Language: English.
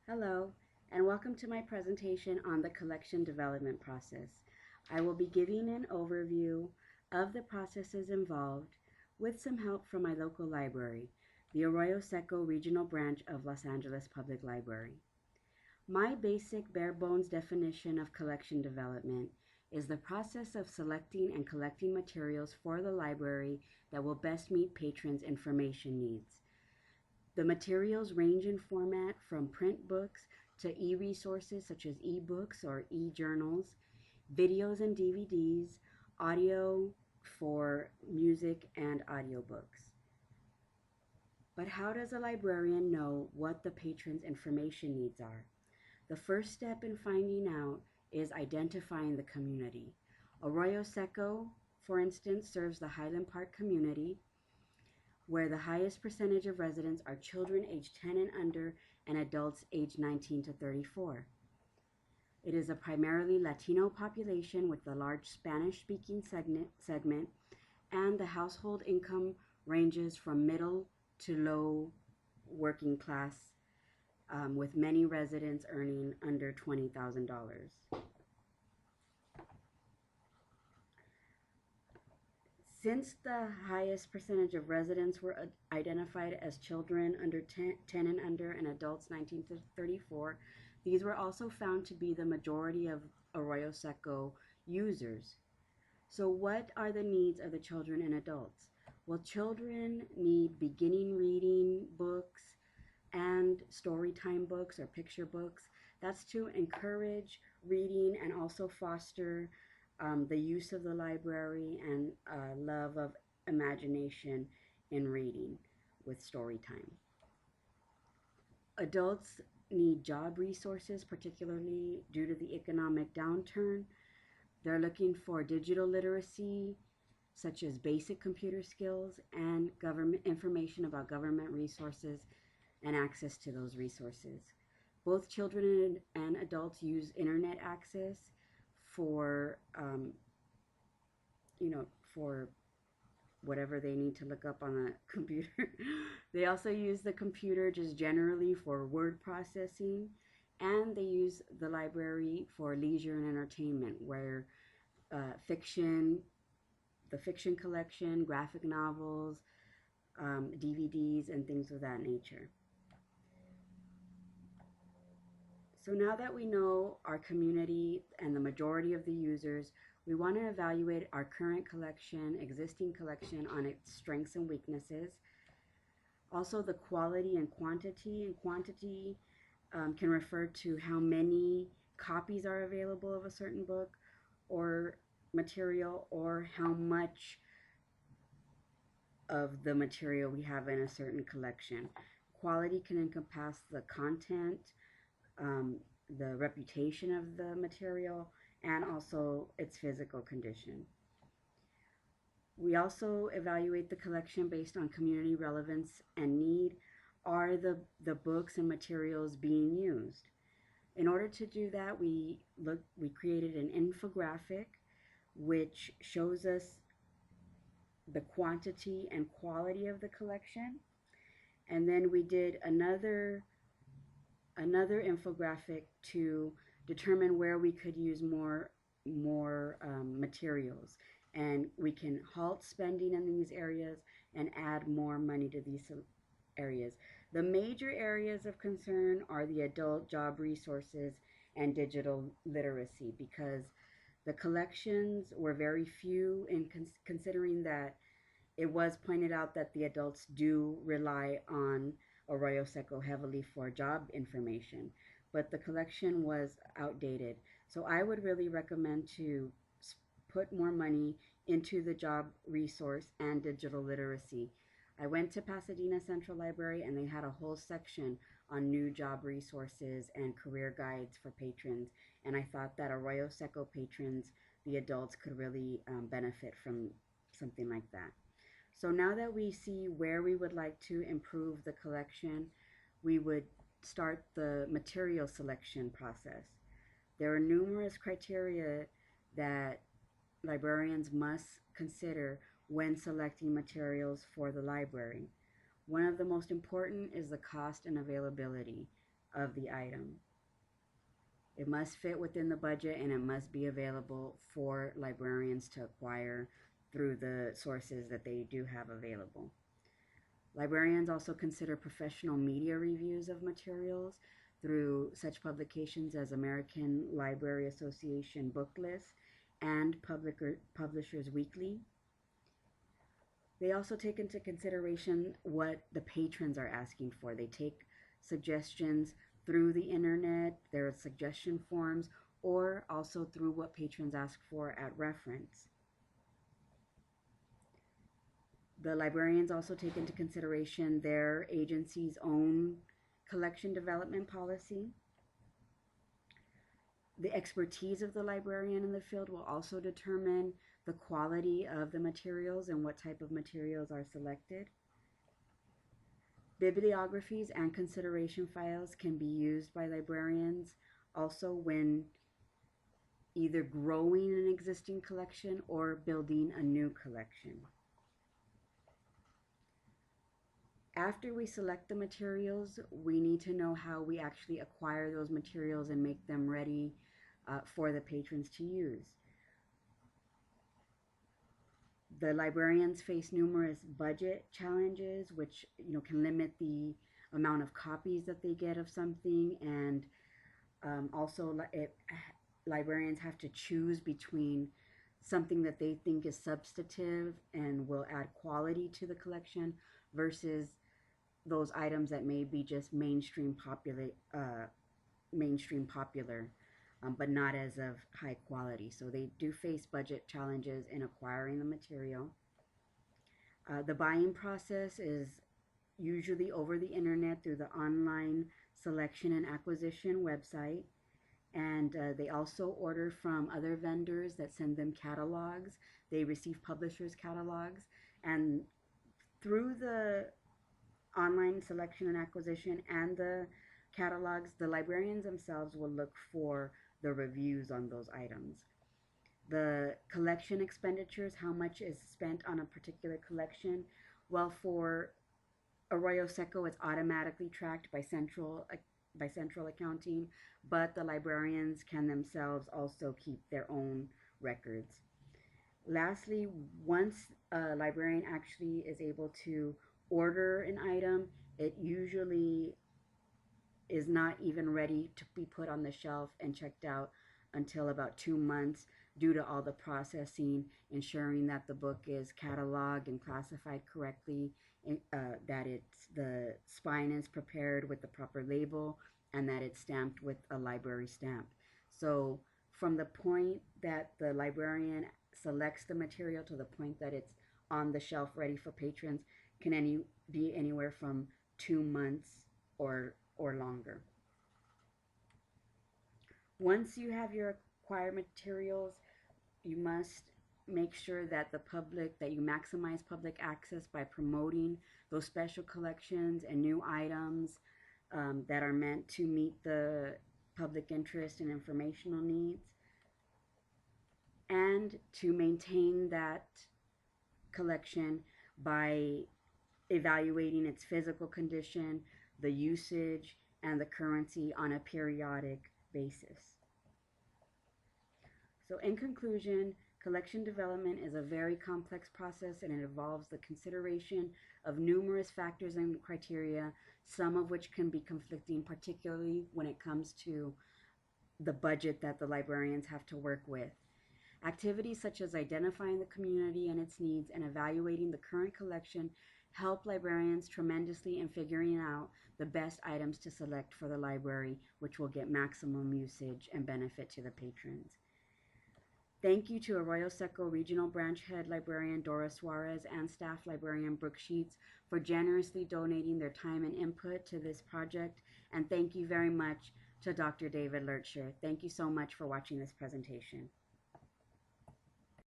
Hello, and welcome to my presentation on the collection development process. I will be giving an overview of the processes involved with some help from my local library, the Arroyo Seco Regional Branch of Los Angeles Public Library. My basic bare bones definition of collection development is the process of selecting and collecting materials for the library that will best meet patrons' information needs. The materials range in format from print books to e-resources such as e-books or e-journals, videos and DVDs, audio for music and audiobooks. But how does a librarian know what the patron's information needs are? The first step in finding out is identifying the community. Arroyo Seco, for instance, serves the Highland Park community, where the highest percentage of residents are children aged 10 and under and adults aged 19 to 34. It is a primarily Latino population with a large Spanish-speaking segment, and the household income ranges from middle to low working class, with many residents earning under $20,000. Since the highest percentage of residents were identified as children under 10 and under and adults 19 to 34, these were also found to be the majority of Arroyo Seco users. So what are the needs of the children and adults? Well, children need beginning reading books and story time books or picture books. That's to encourage reading and also foster the use of the library and love of imagination in reading with story time. Adults need job resources, particularly due to the economic downturn. They're looking for digital literacy, such as basic computer skills and government information about government resources and access to those resources. Both children and adults use internet access for for whatever they need to look up on the computer. They also use the computer just generally for word processing, and they use the library for leisure and entertainment, where the fiction collection, graphic novels, DVDs, and things of that nature. So now that we know our community and the majority of the users, we want to evaluate our current collection, existing collection, on its strengths and weaknesses. Also, the quality and quantity. And quantity can refer to how many copies are available of a certain book or material, or how much of the material we have in a certain collection. Quality can encompass the content, the reputation of the material, and also its physical condition. We also evaluate the collection based on community relevance and need. Are the books and materials being used? In order to do that, we created an infographic which shows us the quantity and quality of the collection. And then we did another infographic to determine where we could use more materials, and we can halt spending in these areas and add more money to these areas. The major areas of concern are the adult job resources and digital literacy, because the collections were very few, in considering that it was pointed out that the adults do rely on Arroyo Seco heavily for job information, but the collection was outdated. So I would really recommend to put more money into the job resource and digital literacy. I went to Pasadena Central Library, and they had a whole section on new job resources and career guides for patrons, and I thought that Arroyo Seco patrons, the adults, could really benefit from something like that. So now that we see where we would like to improve the collection, we would start the material selection process. There are numerous criteria that librarians must consider when selecting materials for the library. One of the most important is the cost and availability. of the item. It must fit within the budget and it must be available for librarians to acquire through the sources that they do have available. Librarians also consider professional media reviews of materials through such publications as American Library Association Book List and Publishers Weekly. They also take into consideration what the patrons are asking for. They take suggestions through the internet, there are suggestion forms, or also through what patrons ask for at reference. The librarians also take into consideration their agency's own collection development policy. The expertise of the librarian in the field will also determine the quality of the materials and what type of materials are selected. Bibliographies and consideration files can be used by librarians also when either growing an existing collection or building a new collection. After we select the materials, we need to know how we actually acquire those materials and make them ready for the patrons to use. The librarians face numerous budget challenges, which can limit the amount of copies that they get of something, and also librarians have to choose between something that they think is substantive and will add quality to the collection versus those items that may be just mainstream popular, but not as of high quality. So they do face budget challenges in acquiring the material. The buying process is usually over the internet through the online selection and acquisition website. And they also order from other vendors that send them catalogs. They receive publishers' catalogs. And through the online selection and acquisition and the catalogs, the librarians themselves will look for the reviews on those items. The collection expenditures, how much is spent on a particular collection. Well, for Arroyo Seco, it's automatically tracked by central accounting, but the librarians can themselves also keep their own records. Lastly, once a librarian actually is able to order an item, it usually is not even ready to be put on the shelf and checked out until about 2 months due to all the processing, ensuring that the book is cataloged and classified correctly, that the spine is prepared with the proper label, and that it's stamped with a library stamp. So from the point that the librarian selects the material to the point that it's on the shelf ready for patrons can be anywhere from 2 months or longer. Once you have your acquired materials, you must make sure that you maximize public access by promoting those special collections and new items that are meant to meet the public interest and informational needs, and to maintain that collection by evaluating its physical condition, the usage, and the currency on a periodic basis. So in conclusion, collection development is a very complex process, and it involves the consideration of numerous factors and criteria, some of which can be conflicting, particularly when it comes to the budget that the librarians have to work with. Activities such as identifying the community and its needs and evaluating the current collection help librarians tremendously in figuring out the best items to select for the library, which will get maximum usage and benefit to the patrons. Thank you to Arroyo Seco Regional Branch Head Librarian Dora Suarez and Staff Librarian Brooke Sheets for generously donating their time and input to this project. And thank you very much to Dr. David Lertscher. Thank you so much for watching this presentation.